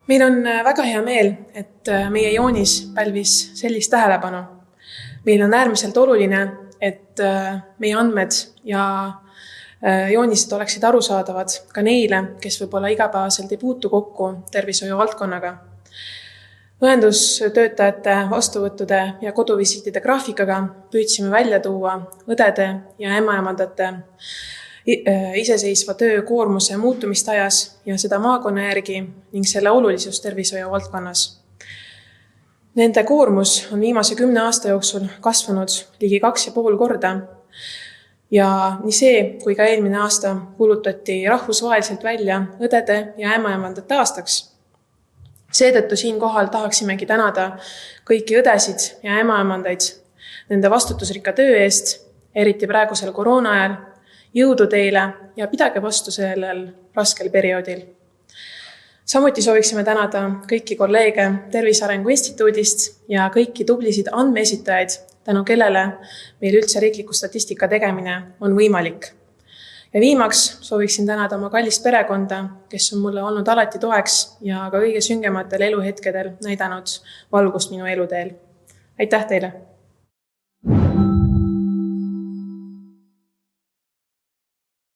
Meil on väga hea meel, et meie joonis pälvis sellist tähelepanu. Meil on äärmiselt oluline, et meie andmed ja joonised oleksid arusaadavad ka neile, kes võib-olla igapäevaselt ei puutu kokku tervishoiu valdkonnaga. Õendustöötajate vastuvõttude ja koduvisiitide graafikaga püüdsime välja tuua õdede ja ämmaemandate iseseisva töö koormuse muutumist ajas ja seda maakonna järgi ning selle olulisus tervishoiu valdkonnas. Nende koormus on viimase 10 aasta jooksul kasvanud ligi 2,5 korda ja nii see kui ka eelmine aasta kuulutati rahvusvaheliselt välja õdede ja ämmaemandate aastaks. Seetõttu siinkohal tahaksimegi tänada kõiki õdesid ja ämmaemandaid nende vastutusrikka töö eest, eriti praegusel koroona ajal. Jõudu teile ja pidage vastu sellel raskel perioodil. Samuti sooviksime tänada kõiki kolleege Tervise Arengu Instituudist ja kõiki tublisid andmeesitajaid, tänu kellele meil üldse riikliku statistika tegemine on võimalik. Ja viimaks sooviksin tänada oma kallist perekonda, kes on mulle olnud alati toeks ja ka kõige süngematel eluhetkedel näidanud valgust minu eluteel. Aitäh teile!